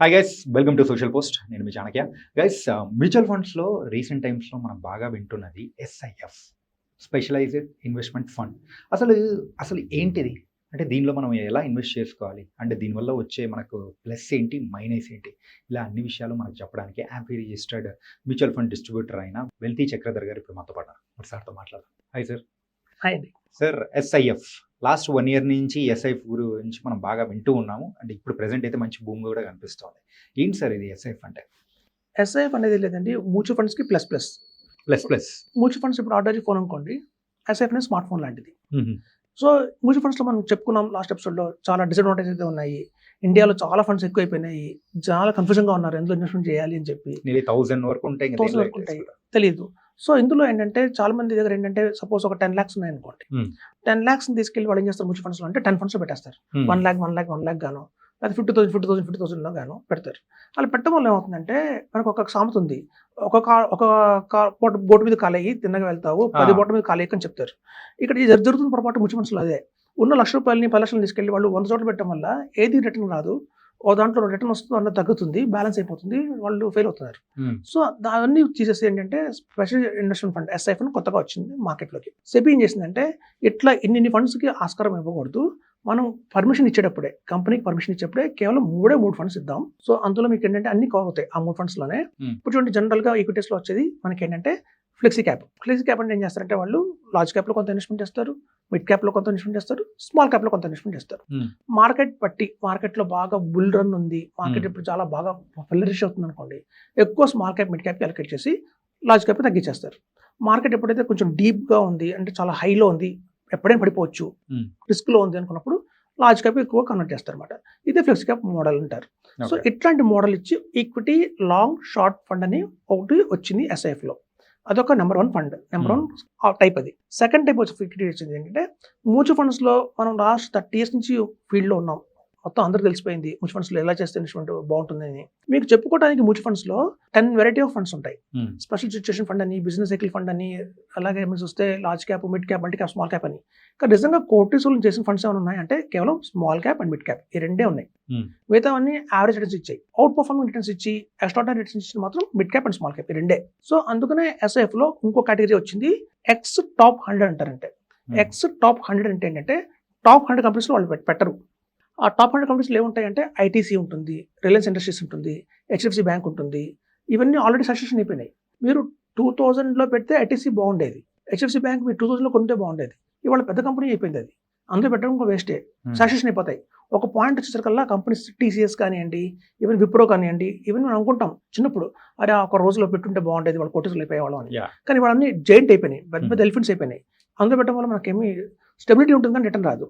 Hi guys, welcome to social post. నేను మీ Chanakya. Guys, mutual ఫండ్స్లో recent టైమ్స్లో మనం బాగా వింటున్నది ఎస్ఐఎఫ్, స్పెషలైజ్డ్ ఇన్వెస్ట్మెంట్ ఫండ్. అసలు అసలు ఏంటిది? అంటే దీనిలో మనం ఎలా ఇన్వెస్ట్ చేసుకోవాలి, అంటే దీనివల్ల వచ్చే మనకు ప్లస్ ఏంటి, మైనస్ ఏంటి, ఇలా అన్ని విషయాలు మనకు చెప్పడానికి యాపీ రిజిస్టర్డ్ మ్యూచువల్ ఫండ్ డిస్ట్రిబ్యూటర్ అయిన వెల్తీ చక్రధర్ గారు ఇప్పుడు మాతో పాటు మరి సార్తో మాట్లాడదాం. Hi sir. హాయ్ అండి. సార్, ఎస్ఐఎఫ్ లాస్ట్ 1 year నుంచి ఎస్ఐఎఫ్ గురించి మనం బాగా వింటూ ఉన్నాము. అంటే ఇప్పుడు ప్రెసెంట్ అయితే మంచి భూమి కూడా కనిపిస్తుంది. ఏంటి సార్ ఇది ఎస్ఐఎఫ్ అంటే? ఎస్ఐఎఫ్ అనేది లేదండి, మ్యూచువల్ ఫండ్స్కి ప్లస్ ప్లస్. మ్యూచువల్ ఫండ్స్ ఇప్పుడు ఆర్డర్ ఫోన్ అనుకోండి, ఎస్ఐఎఫ్ అనేది స్మార్ట్ ఫోన్ లాంటిది. సో మ్యూచువల్ ఫండ్స్లో మనం చెప్పుకున్నాం లాస్ట్ ఎపిసోడ్లో, చాలా డిసడ్వాంటేజ్ అయితే ఉన్నాయి. ఇండియాలో చాలా ఫండ్స్ ఎక్కువ అయిపోయినాయి, చాలా కన్ఫ్యూజన్గా ఉన్నారు ఎందులో ఇన్వెస్ట్మెంట్ చేయాలి అని చెప్పి. 1000 వరకు ఉంటాయి, 1000 వరకు ఉంటాయి, తెలియదు. సో ఇందులో ఏంటంటే చాలా మంది దగ్గర ఏంటంటే సపోజ్ ఒక 10 lakhs ఉన్నాయి అనుకోండి, 10 lakhs తీసుకెళ్ళి వాళ్ళు ఏం చేస్తారు మ్యూచువల్ ఫండ్స్లో అంటే 10 funds పెట్టేస్తారు. 1 lakh గాను, లేదా 50,000 గాను పెడతారు. అలా పెట్టడం వల్ల ఏమవుతుందంటే మనకు ఒక సామెత ఉంది, ఒక బోటు మీద కాలేయి తిన్నగా వెళ్తావు, 10 బోట్ల మీద కాలేయక అని చెప్తారు. ఇక్కడ ఇది జరుగుతున్న పొరపాటు మ్యూచువల్ ఫండ్స్లో అదే. ఉన్న ₹1,00,000 10 లక్షలు తీసుకెళ్ళి వాళ్ళు 100 చోట్ల పెట్టడం వల్ల ఏది రిటర్న్ రాదు. ఓ దాంట్లో రిటర్న్ వస్తుంది, అందులో తగ్గుతుంది, బ్యాలెన్స్ అయిపోతుంది, వాళ్ళు ఫెయిల్ అవుతున్నారు. సో దాన్ని తీసేసి ఏంటంటే స్పెషల్ ఇన్వెస్ట్మెంట్ ఫండ్ ఎస్ఐఎఫ్ కొత్తగా వచ్చింది మార్కెట్లోకి. సెబీ ఏం చేసిందంటే ఇట్లా ఇన్ని ఫండ్స్కి ఆస్కారం ఇవ్వకూడదు, మనం పర్మిషన్ ఇచ్చేటప్పుడే, కంపెనీకి పర్మిషన్ ఇచ్చేటప్పుడే కేవలం 3 ఫండ్స్ ఇద్దాం. సో అందులో మీకు ఏంటంటే అన్ని కవర్ అవుతాయి ఆ 3 fundsలోనే. ఇప్పుడు చూడండి, జనరల్గా ఈక్విటీస్లో వచ్చేది మనకి ఏంటంటే ఫ్లెక్సీ క్యాప్ అంటే ఏం చేస్తారంటే వాళ్ళు లార్జ్ క్యాప్లో కొంత ఇన్వెస్ట్మెంట్ చేస్తారు, మిడ్ క్యాప్లో కొంత ఇన్వెస్ట్మెంట్ చేస్తారు, స్మాల్ క్యాప్లో కొంత ఇన్వెస్ట్మెంట్ చేస్తారు. మార్కెట్ బట్టి, మార్కెట్లో బాగా బుల్ రన్ ఉంది, మార్కెట్ ఇప్పుడు చాలా బాగా ఫ్లరిష్ అవుతుంది అనుకోండి, ఎక్కువ స్మాల్ క్యాప్ మిడ్ క్యాప్కి అలొకేట్ చేసి లార్జ్ క్యాప్ తగ్గించేస్తారు. మార్కెట్ ఎప్పుడైతే కొంచెం డీప్గా ఉంది, అంటే చాలా హైలో ఉంది, ఎప్పుడైనా పడిపోవచ్చు, రిస్క్లో ఉంది అనుకున్నప్పుడు లార్జ్ క్యాప్ ఎక్కువ కన్వర్ట్ చేస్తారు అనమాట. ఇదే ఫ్లెక్సీ క్యాప్ మోడల్ అంటారు. సో ఇట్లాంటి మోడల్ ఇచ్చి ఈక్విటీ లాంగ్ షార్ట్ ఫండ్ అని ఒకటి వచ్చింది ఎస్ఐఎఫ్లో. అదొక నెంబర్ 1 ఫండ్, నెంబర్ 1 టైప్. అది సెకండ్ టైప్ వచ్చి ఈక్విటీ వచ్చింది ఏంటంటే మ్యూచువల్ ఫండ్స్లో మనం లాస్ట్ 30 years నుంచి ఫీల్డ్లో ఉన్నాం, మొత్తం అందరికి తెలిసిపోయింది మ్యూచువల్ ఫండ్స్లో ఎలా చేస్తే ఇన్వెస్ట్మెంట్ బాగుంటుందని. మీకు చెప్పుకోవడానికి మ్యూచువల్ ఫండ్స్లో 10 వెరైటీ ఆఫ్ ఫండ్స్ ఉంటాయి. స్పెషల్ సిచ్యుయేషన్ ఫండ్ అని, బిజినెస్ సైకిల్ ఫండ్ అని, అలాగే మీరు చూస్తే large cap, mid cap, multi cap, small cap అని. కానీ నిజంగా కోర్టీసోల్ చేసిన ఫండ్స్ ఏమైనా ఉన్నాయి అంటే కేవలం small cap and mid cap, ఈ రెండే ఉన్నాయి. మిగతా అన్ని యావరేజ్ రిటర్న్స్ ఇచ్చాయి, అవుట్ పర్ఫార్మింగ్ రిటర్న్స్ ఇచ్చి ఎక్స్ట్రాడనరీ రిటర్న్స్ ఇచ్చి మాత్రం mid cap and small cap, ఈ రెండే. సో అందుకనే ఎస్ఐఎఫ్లో ఇంకో కేటగిరీ వచ్చింది, ఎక్స్ టాప్ 100 అంటారంటే. ఎక్స్ టాప్ 100 అంటే ఏంటంటే టాప్ 100 కంపెనీస్లో వాళ్ళు పెట్టరు. ఆ టాప్ 100 కంపెనీస్లో ఏముంటాయంటే ఐటీసీ ఉంటుంది, రిలయన్స్ ఇండస్ట్రీస్ ఉంటుంది, హెచ్డిఎఫ్సి బ్యాంక్ ఉంటుంది. ఇవన్నీ ఆల్రెడీ సక్సెషన్ అయిపోయినాయి. మీరు 2000లో పెడితే ఐటీసీ బాగుండేది, హెచ్డిఎఫ్సి బ్యాంక్ మీరు 2000లో కొంటే బాగుండేది. ఇవాళ పెద్ద కంపెనీ అయిపోయింది, అది అందులో పెట్టడం కూడా వేస్టే, సక్సెషన్ అయిపోతాయి. ఒక పాయింట్ వచ్చేసరికల్లా కంపెనీస్ టీసీఎస్ కానివ్వండి, ఈవెన్ విప్రో కానివ్వండి, ఈవెన్ మనం అనుకుంటాం చిన్నప్పుడు, అరే ఒక రోజులో పెట్టుంటే బాగుండేది, వాళ్ళు కోటీసులు అయిపోయేవాళ్ళం అని. కానీ వాళ్ళన్నీ జైంట్ అయిపోయినాయి, పెద్ద పెద్ద ఎలిఫెంట్స్ అయిపోయినాయి. అందులో పెట్టడం వల్ల మనకేమీ స్టెబిలిటీ ఉంటుంది కానీ రిటర్న్ రాదు.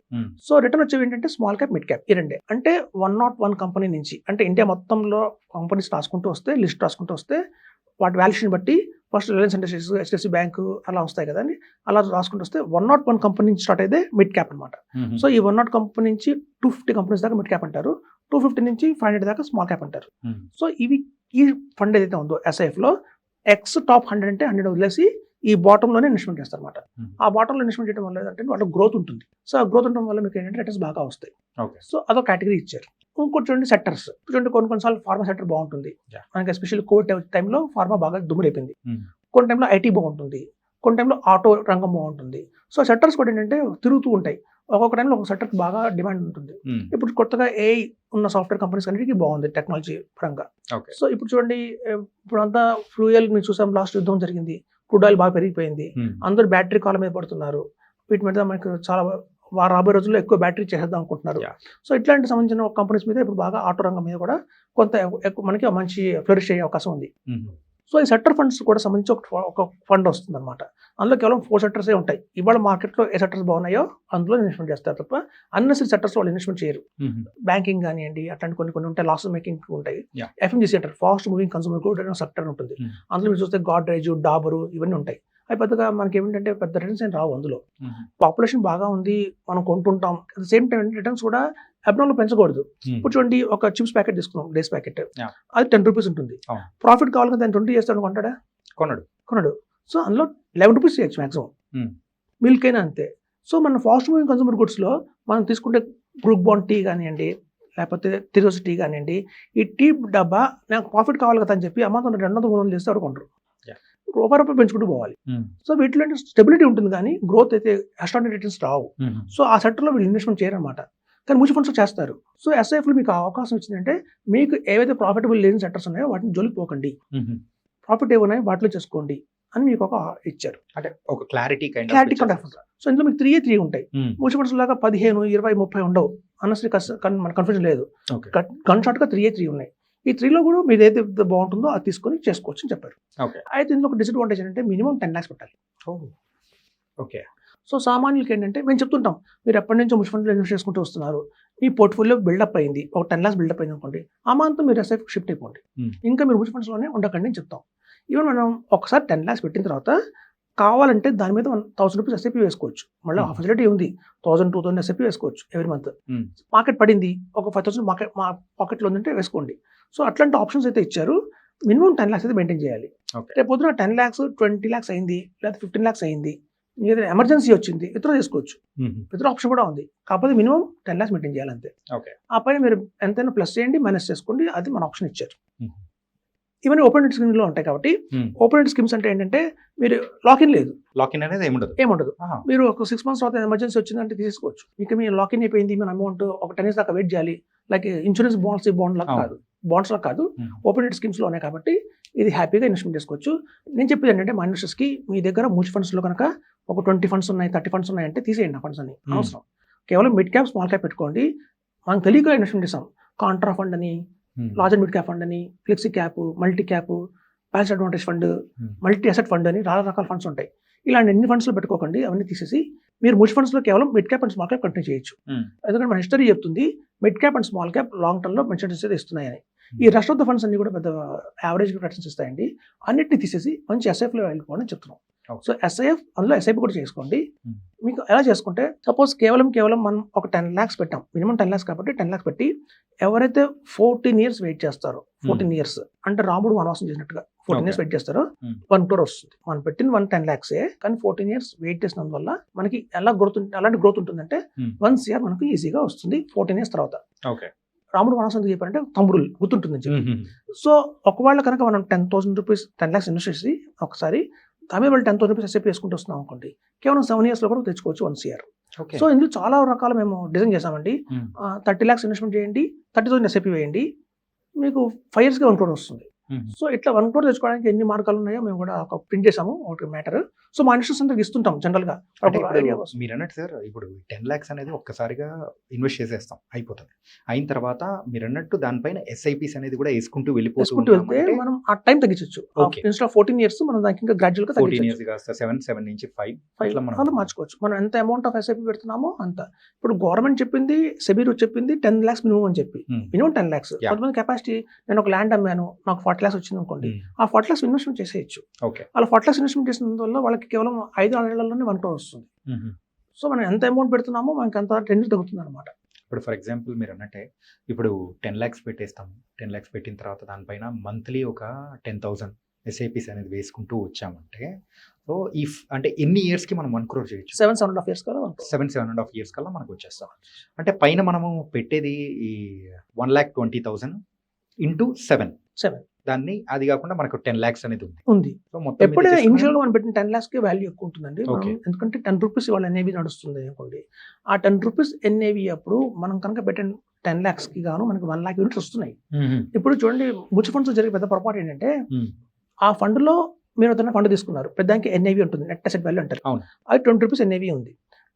సో రిటర్న్ వచ్చేవి ఏంటంటే స్మాల్ క్యాప్, మిడ్ క్యాప్, ఈ రెండే. అంటే 101 కంపెనీ నుంచి, అంటే ఇండియా మొత్తంలో కంపెనీస్ రాసుకుంటూ వస్తే, లిస్ట్ రాసుకుంటూ వస్తే, వాటి వాల్యుయేషన్ బట్టి first Reliance industries, HDFC bank అలా వస్తాయి కదండి, అలా రాసుకుంటూ వస్తే 101 కంపెనీ నుంచి స్టార్ట్ అయితే మిడ్ క్యాప్ అనమాట. సో ఈ 101 కంపెనీ నుంచి 250 కంపెనీస్ దాకా మిడ్ క్యాప్ అంటారు, 250 నుంచి 500 దాకా స్మాల్ క్యాప్ అంటారు. సో ఇవి ఈ ఫండ్ ఏదైతే ఉందో ఎస్ఐఎఫ్లో ఎక్స్ టాప్ 100 అంటే 100 వదిలేసి ఈ బాటంలోనే ఇన్వెస్ట్మెంట్ చేస్తారు అనమాట. ఆ బాటంలో ఇన్వెస్ట్మెంట్ చేయడం వల్ల ఏంటంటే వాళ్ళ గ్రోత్ ఉంటుంది. సో ఆ గ్రోత్ ఉండడం వల్ల మీకు ఏంటంటే రిటర్న్స్ బాగా వస్తాయి. సో అదొక కేటగిరీ ఇచ్చారు. ఇంకోటి చూడండి సెక్టర్స్. చూడండి, కొన్నిసార్లు ఫార్మా సెక్టర్ బాగుంటుంది, మనకి ఎస్పెషల్లీ కోవిడ్ టైంలో ఫార్మా బాగా దుమ్ములైపోయింది. కొన్ని టైంలో ఐటీ బాగుంటుంది, కొన్ని టైంలో ఆటో రంగం బాగుంటుంది. సో సెక్టర్స్ కూడా ఏంటంటే తిరుగుతూ ఉంటాయి, ఒక్కొక్క టైంలో ఒక సెక్టర్ బాగా డిమాండ్ ఉంటుంది. ఇప్పుడు కొత్తగా ఏఐ ఉన్న సాఫ్ట్వేర్ కంపెనీస్ అన్నిటికీ బాగుంది టెక్నాలజీ పరంగా. సో ఇప్పుడు చూడండి, ఇప్పుడు అంతా ఫ్యూయల్ మీరు చూసాం, లాస్ట్ యుద్ధం జరిగింది, క్రూడ్ ఆయిల్ బాగా పెరిగిపోయింది, అందరూ బ్యాటరీ కాలం మీద పడుతున్నారు. వీటి మీద మనకు చాలా రాబోయే రోజుల్లో ఎక్కువ బ్యాటరీ చేసేద్దాం అనుకుంటున్నారు. సో ఇట్లాంటి సంబంధించిన కంపెనీస్ మీద ఇప్పుడు బాగా ఆటో రంగం మీద కూడా కొంత మనకి మంచి ఫ్లరిష్ అయ్యే అవకాశం ఉంది. సో ఈ సెక్టర్ ఫండ్స్ కూడా సంబంధించి ఒక ఫండ్ వస్తుంది అనమాట. అందులో కేవలం 4 సెక్టర్సే ఉంటాయి. ఇవాళ మార్కెట్లో ఏ సెక్టర్స్ బాగున్నాయో అందులో ఇన్వెస్ట్మెంట్ చేస్తారు తప్ప అన్నెసరీ సెక్టర్స్ వాళ్ళు ఇన్వెస్ట్మెంట్ చేయరు. బ్యాంకింగ్ కానివ్వండి, అట్లాంటి కొన్ని ఉంటాయి, లాస్ మేకింగ్ ఉంటాయి. ఎఫ్ఎంజీసీ అంటారు, fast moving consumer good sector ఉంటుంది. అందులో మీరు చూస్తే గాడ్రేజ్, డాబరు ఇవన్నీ ఉంటాయి. అవి పెద్దగా మనకి ఏమిటంటే పెద్ద రిటర్న్స్ ఏం రావు. అందులో పాపులేషన్ బాగా ఉంది, మనం కొంటుంటాం. At the same time returns కూడా అబ్నార్మల్ పెంచకూడదు. ఇప్పుడు చూడండి, ఒక చిప్స్ ప్యాకెట్ తీసుకున్నాం, డేస్ ప్యాకెట్, అది 10 రూపీస్ ఉంటుంది. ప్రాఫిట్ కావాలి కదా, 20 చేస్తాడు, కొంటాడా? కొనడు. సో అందులో 11 రూపీస్ చేయొచ్చు మాక్సిమం. మిల్క్ అయినా అంతే. సో మన ఫాస్ట్ మూవింగ్ కన్సూమర్ గుడ్స్లో మనం తీసుకుంటే గ్రూప్ బాండ్ టీ కానివ్వండి, లేకపోతే 3 రోజు టీ కానివ్వండి, ఈ టీ డబ్బా నాకు ప్రాఫిట్ కావాలి కదా అని చెప్పి అమ్మాతో 200 చేస్తే ఎవరు కొంటారు. రూపాయి పెంచుకుంటూ పోవాలి. సో వీటిలో స్టెబిలిటీ ఉంటుంది కానీ గ్రోత్ అయితే అస్ట్రానరీ రిటర్న్స్ రావు. సో ఆ సెక్టర్లో వీళ్ళు ఇన్వెస్ట్మెంట్ చేయరన్నమాట. కానీ మ్యూచువల్ ఫండ్స్ చేస్తారు. సో ఎస్ఐఎఫ్లో మీకు అవకాశం వచ్చిందంటే మీకు ఏవైతే ప్రాఫిటబుల్ లేని సెక్టర్స్ ఉన్నాయో వాటిని జోలిపోకండి, ప్రాఫిట్ ఏమున్నాయో వాటిలో చేసుకోండి అని మీకు ఒక ఇచ్చారు. అంటే ఒక క్లారిటీ సో ఇందులో మీకు 3 ఉంటాయి. మ్యూచువల్ ఫండ్స్ లాగా 15, 20, 30 ఉండవు. అన్నసరి మన కన్ఫ్యూజన్ లేదు. గన్ షార్ట్గా 3 ఉన్నాయి. ఈ 3లో కూడా మీరు ఏదైతే బాగుంటుందో అది తీసుకొని చేసుకోవచ్చు అని చెప్పారు. అయితే ఇందులో ఒక డిసడ్వాంటేజ్ ఏంటంటే మినిమం 10 lakhs పెట్టాలి. ఓకే. సో సామాన్యులకి ఏంటంటే మేము చెప్తుంటాం, మీరు ఎప్పటి నుంచో మ్యూచువల్ ఫండ్లో ఇన్వెస్ట్ చేసుకుంటూ వస్తున్నారు, మీ పోర్ట్ఫోలియో బిల్డప్ అయింది, ఒక 10 lakhs బిల్డప్ అయింది అనుకోండి, ఆ మంత్ మీరు ఎస్ఐఫ్ షిఫ్ట్ అయిపోండి. ఇంకా మీరు మ్యూచువల్ ఫండ్స్లోనే ఉండకండి అని చెప్తాం. ఈవెన్ మనం ఒకసారి 10 lakhs పెట్టిన తర్వాత కావాలంటే దాని మీద 1000 రూపీస్ ఎస్ఐపి వేసుకోవచ్చు. మళ్ళీ ఆ ఫెసిలిటీ ఉంది, 1000, 2000 ఎస్ఐపి వేసుకోవచ్చు ఎవ్రీ మంత్. మార్కెట్ పడింది, ఒక 5000 మా పాకెట్లో ఉందంటే వేసుకోండి. సో అట్లాంటి ఆప్షన్స్ అయితే ఇచ్చారు. మినిమం 10 lakhs అయితే మెయింటైన్ చేయాలి. రేపు పొద్దున 10 lakhs, 20 lakhs అయింది, లేదా 15 lakhs అయింది, ఏదైనా ఎమర్జెన్సీ వచ్చింది, ఇతర చేసుకోవచ్చు. ఇతర ఆప్షన్ కూడా ఉంది. కాకపోతే మినిమం 10 lakhs మెయింటైన్ చేయాలి అంతే. ఆ పైన మీరు ఎంతైనా ప్లస్ చేయండి, మైనస్ చేసుకోండి, అది మన ఆప్షన్ ఇచ్చారు. ఇవన్నీ ఓపెన్ ఎండ్ స్కీమ్లో ఉంటాయి కాబట్టి ఓపెన్ ఎండ్ స్కీమ్స్ అంటే ఏంటంటే మీరు లాకిన్ లేదు, లాకిన్ అనేది ఏముండదు. మీరు ఒక 6 months తర్వాత ఎమర్జెన్సీ వచ్చిందంటే తీసేసుకోవచ్చు. ఇక మీరు లాకిన్ అయిపోయింది, మన అమౌంట్ ఒక 10 years దాకా వెయిట్ చేయాలి. లైక్ ఇన్సూరెన్స్ బాండ్స్ లాగా కాదు, ఓపెన్ ఎండ్ స్కీమ్స్లో ఉన్నాయి కాబట్టి ఇది హ్యాపీగా ఇన్వెస్ట్మెంట్ చేసుకోవచ్చు. నేను చెప్పేది ఏంటంటే మా ఇన్వెస్టర్స్కి మీ దగ్గర మ్యూచువల్ ఫండ్స్లో కనుక ఒక 20 funds ఉన్నాయి, 30 funds ఉన్నాయంటే తీసేయండి ఆ ఫండ్స్ అని. అవసరం కేవలం మిడ్ క్యాప్, స్మాల్ క్యాప్ పెట్టుకోండి. మనం తెలియక ఇన్వెస్ట్మెంట్ చేస్తాం. కాంట్రా ఫండ్ అని, large and mid cap fund అని, flexi cap, multi cap, balance advantage fund, multi asset fund అని రకాల ఫండ్స్ ఉంటాయి. ఇలాంటి ఎన్ని ఫండ్స్లో పెట్టుకోకండి. అవన్నీ తీసేసి మీరు మ్యూచువల్ ఫండ్స్లో కేవలం mid cap and small cap continue చేయొచ్చు. ఎందుకంటే మన హిస్టరీ చెప్తుంది mid cap and small cap long టర్మ్లో మంచి రిటర్న్స్ ఇస్తున్నాయని. ఈ రెస్ట్ ఆఫ్ ద ఫండ్స్ అన్ని కూడా పెద్ద యావరేజ్ రిటర్న్స్ ఇస్తాయండి. అన్నిటిని తీసేసి మంచి ఎస్ఐఎఫ్లో వెళ్ళిపోవడం చెప్తున్నాం. సో ఎస్ఐఎఫ్, అందులో ఎస్ఐపి కూడా చేసుకోండి. మీకు ఎలా చేసుకుంటే సపోజ్ కేవలం మనం ఒక 10 lakhs పెట్టాం, మినిమం 10 lakhs కాబట్టి 10 lakhs పెట్టి ఎవరైతే 14 years వెయిట్ చేస్తారో, 14 years అంటే రాముడు వనవాసం చేసినట్టుగా 14 years వెయిట్ చేస్తారో 1 crore వస్తుంది. మనం పెట్టిన 10 lakhs కానీ 14 years వెయిట్ చేసినందువల్ల మనకి అలాంటి గ్రోత్ ఉంటుందంటే 1 crore మనకు ఈజీగా వస్తుంది 14 years తర్వాత. రాముడు వనవాసం ఎందుకు చెప్పారంటే తమ్ముడు గుర్తుంటుందని చెప్పి. సో ఒకవేళ కనుక మనం 10,000 రూపీస్ 10 lakhs ఇన్వెస్ట్ చేసి ఒకసారి దాని మీద 10,000 రూపీస్ ఎస్ఐపి వేసుకుంటూ వస్తున్నాం అనుకోండి, కేవలం 7 yearsలో కూడా తెచ్చుకోవచ్చు 1 crore. సో ఇందులో చాలా రకాల మేము డిజైన్ చేసామండి. 30 lakhs ఇన్వెస్ట్మెంట్ చేయండి, 30,000 ఎస్ఐపి వేయండి, మీకు 5 yearsకి 1 crore వస్తుంది. సో ఇట్లా 1 crore తెచ్చుకోవడానికి ఎన్ని మార్గాలు ఉన్నాయో మేము కూడా ఒక ప్రింట్ చేసాము, ఒక మ్యాటర్. సో మా ఇన్వెస్టర్స్ అందరికి ఇస్తుంటాం జనరల్గా. మీరు అన్నట్టు సార్, ఇప్పుడు 10 lakhs అనేది ఒక్కసారిగా ఇన్వెస్ట్ చేసేస్తాం, అయిపోతుంది. అయిన తర్వాత మీరు అన్నట్టు దానిపైన ఎస్ఐపిస్ అనేది కూడా వేసుకుంటూ వెళ్తే మనం ఆ టైం తగ్గించవచ్చు. ఇన్స్టెడ్ ఆఫ్ 14 years మనం దానికి ఇంకా గ్రాడ్యువల్గా 14 years కాస్త 7 నుంచి 5 మనం మార్చుకోవచ్చు. మనం ఎంత అమౌంట్ ఆఫ్ ఎస్ఐపి పెడుతున్నామో అంత. ఇప్పుడు గవర్నమెంట్ చెప్పింది, సెబీ చెప్పింది 10 lakhs మినిమం అని చెప్పి, మినిమం 10 lakhs. కొంతమంది కెపాసిటీ, నేను ఒక ల్యాండ్ అమ్మాను, నాకు 40 lakhs వచ్చింది అనుకోండి, ఆ 40 lakhs ఇన్వెస్ట్మెంట్ చేసేయచ్చు. అలా 40 lakhs ఇన్వెస్ట్మెంట్ చేసినందువల్ల వాళ్ళకి కేవలం 5-6 ఏళ్లలోనే 1 crore వస్తుంది. సో మనం ఎంత అమౌంట్ పెడుతున్నామో మనకి అంత టెన్యూర్ తగ్గుతుంది అనమాట. ఇప్పుడు ఫర్ ఎగ్జాంపుల్ మీరు అన్నట్టే ఇప్పుడు 10 lakhs పెట్టేస్తాము. 10 lakhs పెట్టిన తర్వాత దానిపైన మంత్లీ ఒక 10,000 ఎస్ఐపిస్ అనేది వేసుకుంటూ వచ్చామంటే, సో అంటే ఎన్ని ఇయర్స్కి మనం 1 crore చేయొచ్చు? 7.5 years కల్లా 7.5 years కల్లా మనకు వచ్చేస్తాం. అంటే పైన మనము పెట్టేది ఈ 1,20,000 ఇంటూ 7 దాన్ని, అది కాకుండా మనకు 10 lakhs అనేది ఉంది. సో మొత్తం ఎప్పుడైనా ఇనిషియల్ గా మనం పెట్టిన 10 lakhs కి వాల్యూ ఎక్కువ ఉంటుందండి. ఎందుకంటే 10 రూపీస్ వాళ్ళ ఎన్ఏవి నడుస్తుంది అనుకోండి, ఆ 10 రూపీస్ ఎన్ఏవి అప్పుడు మనం కనుక పెట్టిన 10 lakhs కి గాను మనకి 1 lakh యూనిట్స్ వస్తున్నాయి. ఇప్పుడు చూడండి, మ్యూచువల్ ఫండ్స్ జరిగే పెద్ద పొరపాటు ఏంటంటే, ఆ ఫండ్ లో మీరు ఏదైనా ఫండ్ తీసుకున్నారు, పెద్దానికి ఎన్ఏవి ఉంటుంది, నెట్ అసెట్ వాల్యూ అంటారు. అది 20 రూపీస్ ఎన్ఏవి ఉంది.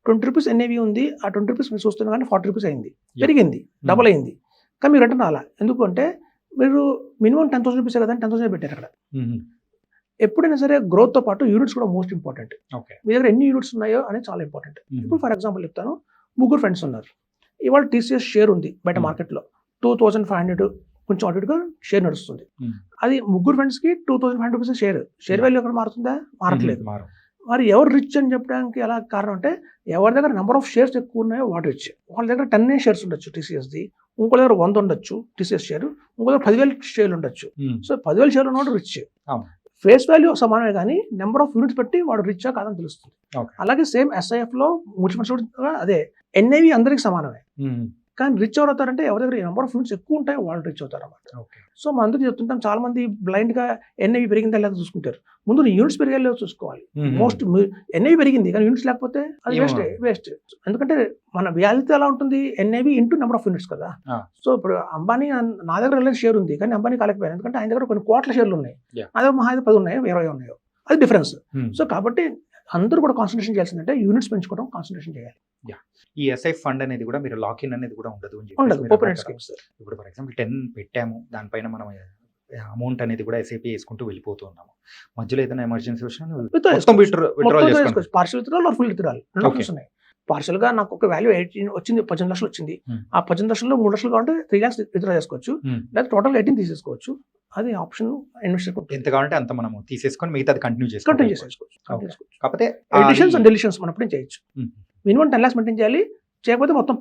20 రూపీస్ ఎన్ఏవి ఉంది. ఆ 20 రూపీస్ మీరు చూస్తున్నా కానీ 40 రూపీస్ అయింది, పెరిగింది, డబల్ అయింది. కానీ మీరు రిటర్న్ రాలా. ఎందుకు అంటే మీరు మినిమం 10,000 రూపీస్ కదా 10,000 పెట్టారు అక్కడ. ఎప్పుడైనా సరే గ్రోత్తో పాటు యూనిట్స్ కూడా మోస్ట్ ఇంపార్టెంట్. మీ దగ్గర ఎన్ని యూనిట్స్ ఉన్నాయో అనేది చాలా ఇంపార్టెంట్. ఇప్పుడు ఫర్ ఎగ్జాంపుల్ చెప్తాను, 3 ఫ్రెండ్స్ ఉన్నారు. ఇవాళ టీసీఎస్ షేర్ ఉంది బయట మార్కెట్లో 2,500 కొంచెం అటుగా షేర్ నడుస్తుంది. అది 3 ఫ్రెండ్స్కి 2,500 రూపీస్ షేర్ వాల్యూ ఎక్కడ మారుతుందా? మారట్లేదు. మరి ఎవరు రిచ్ అని చెప్పడానికి ఎలా కారణం అంటే, ఎవరి దగ్గర నెంబర్ ఆఫ్ షేర్స్ ఎక్కువ ఉన్నాయో వాడు రిచ్. వాళ్ళ దగ్గర 10 షేర్స్ ఉండొచ్చు టీసీఎస్ది, ఇంకో దగ్గర 100 ఉండొచ్చు టీసీఎస్ షేర్, ఇంకో దగ్గర 10,000 షేర్లు ఉండొచ్చు. సో 10,000 షేర్లు ఉన్నవాడు రిచ్. ఫేస్ వాల్యూ సమానమే కానీ నెంబర్ ఆఫ్ యూనిట్స్ బట్టి వాడు రిచా కాదని తెలుస్తుంది. అలాగే సేమ్ ఎస్ఐఎఫ్ లో మ్యూచువల్ ఫండ్స్ అదే ఎన్ఏవి అందరికి సమానమే. కానీ రిచ్ ఎవరు అవుతారంటే ఎవరి దగ్గర నెంబర్ ఆఫ్ యూనిట్స్ ఎక్కువ ఉంటాయి వాళ్ళు రిచ్ అవుతారు అన్నమాట. ఓకే. సో మనం అందుకు చెప్తుంటాం, చాలా మంది బ్లైండ్ గా ఎన్ఐవి పెరిగిందా లేదా చూసుకుంటారు. ముందు యూనిట్స్ పెరిగేలా చూసుకోవాలి. మోస్ట్ ఎన్ఐవి పెరిగింది కానీ యూనిట్స్ లేకపోతే అది వేస్ట్. ఎందుకంటే మన వ్యాలిటీ ఎలా ఉంటుంది, NIV into number of units కదా. సో ఇప్పుడు అంబానీ నా దగ్గర రిలయన్స్ షేర్ ఉంది కానీ అంబానీ కాలేకపోయాను, ఎందుకంటే ఆయన దగ్గర కొన్ని కోట్ల షేర్లు ఉన్నాయి, అదే మహా అయితే 10 ఉన్నాయో 20 ఉన్నాయో, అది డిఫరెన్స్. సో కాబట్టి అందరూ కూడా కాన్సన్ట్రేషన్ చేయాల్సిందంటే యూనిట్స్ పెంచుకోవడం, కాన్సన్ట్రేషన్ చేయాలి. ఈ ఎస్ఐఎఫ్ ఫండ్ అనేది కూడా మీరు లాక్ ఇన్ అనేది కూడా ఉండదు అని ఉండదు, చెప్పేసి ఓపెన్ మీరు ఎండ్ అన్నారు స్కీమ్స్. కదా. ఇప్పుడు ఫర్ ఎగ్జాంపుల్ 10 పెట్టాము, దానిపైన మనం అమౌంట్ అనేది కూడా ఎస్ఐపి వేసుకుంటూ వెళ్ళిపోతూ ఉన్నాము. మధ్యలో ఏదైనా ఎమర్జెన్సీ వచ్చినా మొత్తం విత్డ్రాల్ చేసుకోవచ్చు. Partial withdrawal or full withdrawal రెండు ఆప్షన్స్ ఉన్నాయి. పార్షల్ గా నాకు ఒక వాల్యూ 18 వచ్చింది, 18 లక్షలు వచ్చింది, ఆ 18 లక్షల్లో 3 లక్షలు కావాలంటే 3 lakhs విత్డ్రా చేసుకోవచ్చు, లేదా టోటల్ 18 తీసేసుకోవచ్చు. అది ఆప్షన్ ఇన్వెస్టర్ ఎంత కావాలంటే అంత మనం తీసేసుకొని మిగతా కంటిన్యూ కంటిన్యూ చేసుకోవచ్చు. చేసుకోవచ్చు. కాకపోతే ఎడిషన్స్ అండ్ డెలిషన్స్ మనం ఎప్పుడైనా చేయొచ్చు. మినిమం 10 lakhs మెయింటైన్ చేయాలి, చేయకపోతే మొత్తం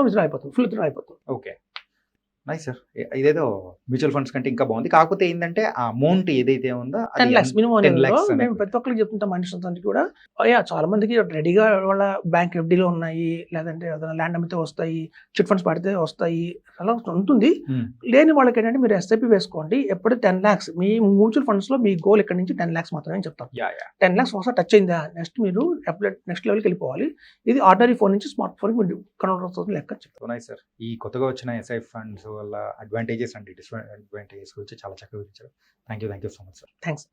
విత్డ్రా అయిపోతుంది, ఫుల్ విత్డ్రా అయిపోతుంది. Okay, nice sir. ఇదేదో మ్యూచువల్ ఫండ్స్ కంటే ఇంకా బాగుంది. కాకపోతే ఏంటంటే ఆ అమౌంట్ ఏదైతే ఉందో 10 lakhs మినిమం 10 lakhs మేము ప్రతి ఒక్కరికి చెప్తుంటాం మనుషులందరికీ కూడా. చాలా మందికి రెడీగా వాళ్ళ బ్యాంక్ ఎఫ్డీలో ఉన్నాయి, లేదంటే ఏదైనా ల్యాండ్ అమ్మితే వస్తాయి, చిట్ ఫండ్స్ పడితే వస్తాయి, అలా ఉంటుంది. లేని వాళ్ళకి ఏంటంటే మీరు ఎస్ఐపి వేసుకోండి. ఎప్పుడు 10 lakhs మీ మ్యూచువల్ ఫండ్స్ లో మీ గోల్ ఇక్కడ నుంచి 10 lakhs మాత్రమే చెప్తాం. 10 lakhs ఒకసారి టచ్ అయిందా నెక్స్ట్ మీరు నెక్స్ట్ లెవెల్కి వెళ్ళిపోవాలి. ఇది ఆర్డినరీ ఫోన్ నుంచి స్మార్ట్ ఫోన్ కన్వర్ట్ అవుతుంది లెక్క చెప్తాం. Nice sir. ఈ కొత్తగా వచ్చిన ఎస్ఐ ఫండ్స్ వల్ల అడ్వాంటేజెస్ అండ్ డిస్అడ్వాంటేజెస్ గురించి చాలా చక్కగా వివరించారు. Thank you so much sir. Thanks.